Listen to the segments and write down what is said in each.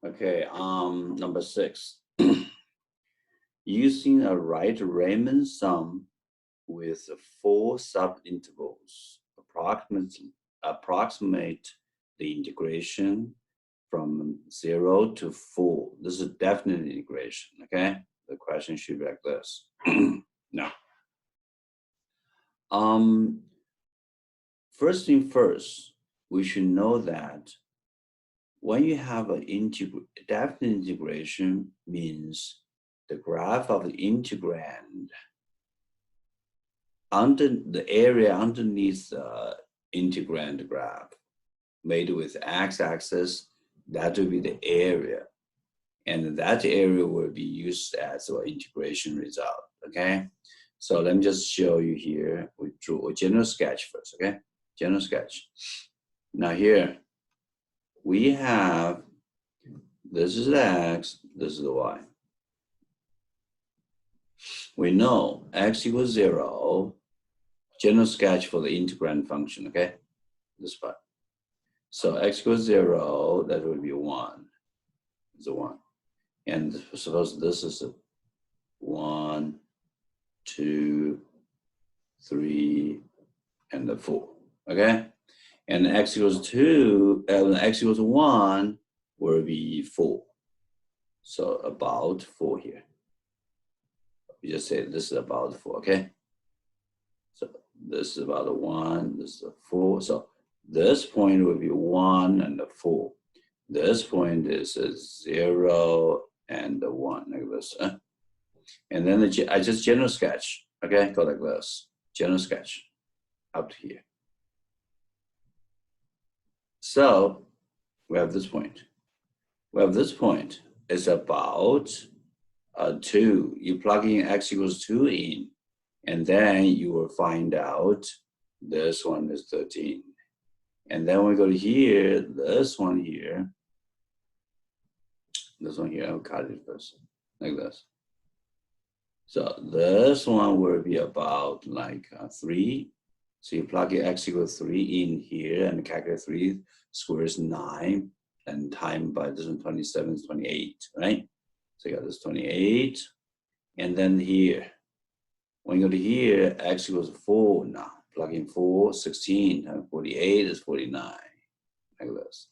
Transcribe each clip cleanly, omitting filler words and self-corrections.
Okay, number 6. Using a right Riemann sum with 4 subintervals, approximate the integration from 0 to 4. This is a definite integration, okay? The question should be like this. Now, first thing first, we should know that when you have an definite integration means the graph of the integrand under the area underneath the integrand graph made with x-axis, that will be the area. And that area will be used as our integration result, okay? So let me just show you here. We drew a general sketch first, okay? General sketch. Now here, we have, this is the x, this is the y. We know x equals 0, general sketch for the integrand function, okay? This part. So x equals 0, that would be 1. It's a 1. And suppose this is a 1, 2, 3, and the 4, okay? And x equals 2, x equals 1 will be 4. So about 4 here. We just say this is about 4, okay? So this is about a 1, this is a 4. So this point will be 1 and a 4. This point is a 0 and a 1, like this. And then I just general sketch, okay? Go like this, general sketch up to here. So we have this point. We have this point. It's about 2. You plug in x equals 2 in, and then you will find out this one is 13. And then we go to here, this one here, I'll cut it first, like this. So this one will be about like 3. So you plug in x equals 3 in here and calculate 3 squares 9 and time by this one 27 is 28, right? So you got this 28. And then here, when you go to here, x equals 4 now. Plug in 4, 16 times 48 is 49, like this.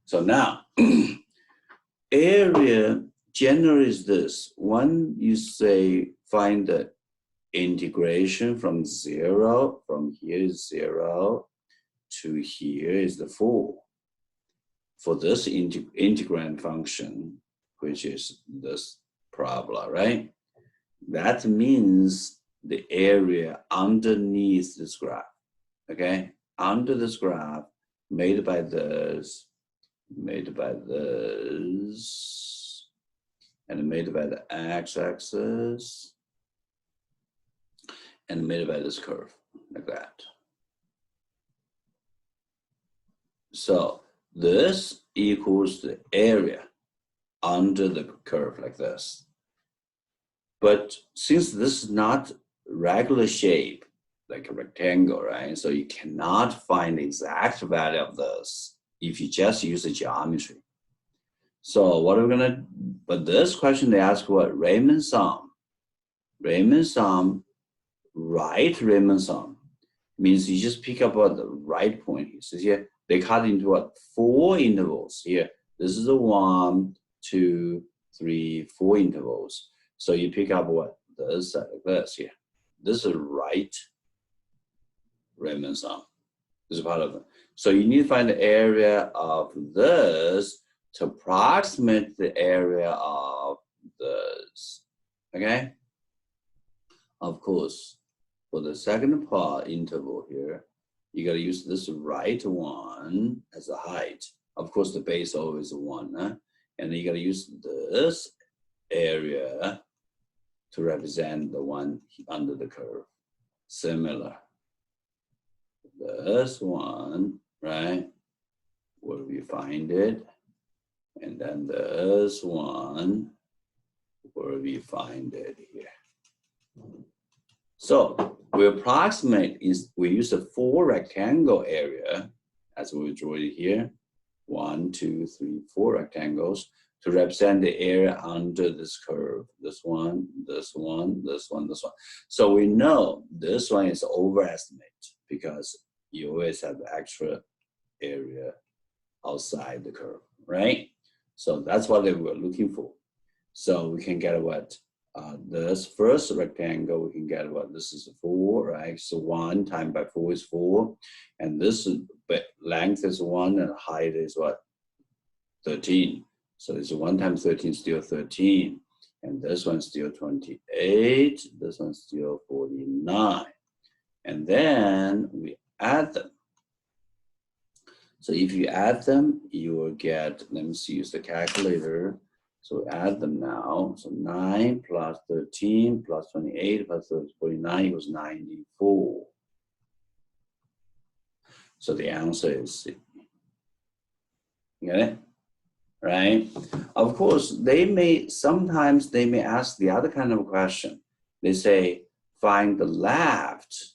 So now, area generally is this. When you say find the integration from 0, from here is 0 to here is the 4. For this integrand function, which is this parabola, right? That means the area underneath this graph, okay? Under this graph, made by this, and made by the x-axis, and made by this curve, like that. So this equals the area under the curve like this. But since this is not regular shape, like a rectangle, right? So you cannot find the exact value of this if you just use the geometry. So what are we gonna, but this question they ask what? Riemann sum. Riemann sum, right Riemann sum, means you just pick up what the right point here. So here, they cut into what? 4 intervals here. This is a 1, 2, 3, 4 intervals. So you pick up what? This, like this here. This is right Riemann sum. This is part of it. So you need to find the area of this to approximate the area of this, okay? Of course, for the second part interval here, you gotta use this right one as a height. Of course, the base always 1, huh? And then you gotta use this area to represent the one under the curve. Similar. This one, right, where we find it, and then this one, where we find it here. So we approximate, we use a 4 rectangle area, as we drew it here, 1, 2, 3, 4 rectangles to represent the area under this curve. This one, this one, this one, this one. So we know this one is overestimate because you always have extra area outside the curve, right? So that's what they were looking for. So we can get what? This first rectangle, we can get what? This is 4, right? So 1 times by 4 is 4. And this length is 1 and height is what? 13. So it's 1 times 13 still 13. And this one's still 28. This one's still 49. And then we add them. So if you add them, you will get, let me see, use the calculator. So we add them now. So 9 plus 13 plus 28 plus 49 equals 94. So the answer is C. Get it? Right? Of course, sometimes they may ask the other kind of question. They say, find the left.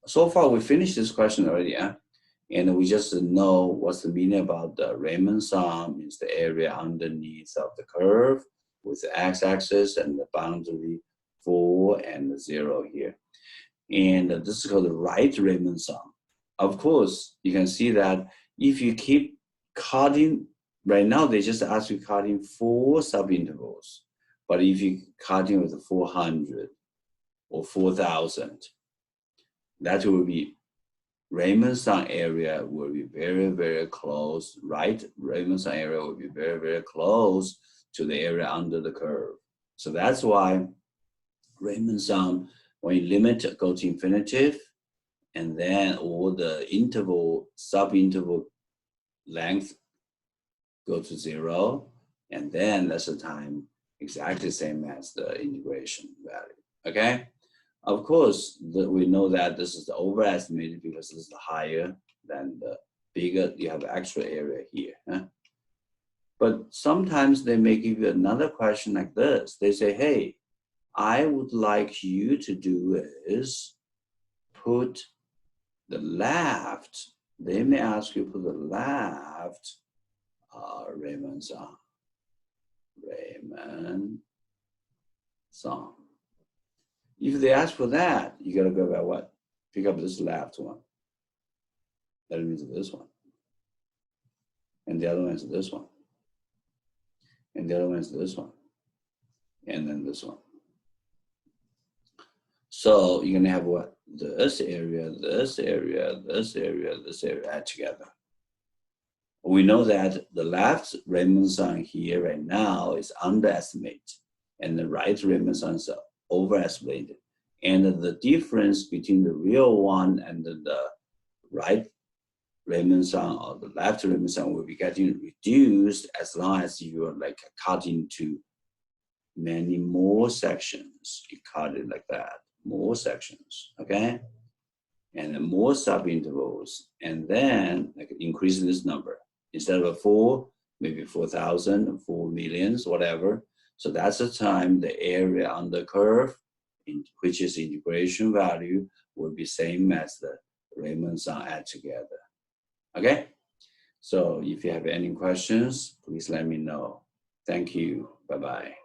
So far we finished this question already, huh? And we just know what's the meaning about the Riemann sum is the area underneath of the curve with the x-axis and the boundary 4 and 0 here. And this is called the right Riemann sum. Of course, you can see that if you keep cutting, right now they just ask you cutting 4 subintervals. But if you cutting with 400 or 4,000, that will be Riemann sum area will be very, very close, right? Riemann sum area will be very, very close to the area under the curve. So that's why Riemann sum, when you limit, go to infinitive, and then all the interval, subinterval length go to 0, and then that's the time exactly the same as the integration value, okay? Of course, we know that this is the overestimated because this is higher than the bigger, you have extra area here. Huh? But sometimes they may give you another question like this. They say, hey, I would like you to do is put the left, they may ask you to put the left Riemann sum. Riemann sum. If they ask for that, you gotta go by what? Pick up this left one. That means this one. And the other one is this one. And the other one is this one. And then this one. So you're gonna have what? This area, this area, this area, this area add together. We know that the left Riemann sum here right now is underestimated, and the right Riemann sum is overestimated. And the difference between the real one and the right Riemann sum or the left Riemann sum will be getting reduced as long as you are like cut into many more sections. You cut it like that, more sections, okay? And then more subintervals, and then like increasing this number. Instead of 4, maybe 4,000, 4 millions, whatever. So that's the time the area on the curve, which is integration value, will be same as the Riemann sum add together. Okay? So if you have any questions, please let me know. Thank you. Bye-bye.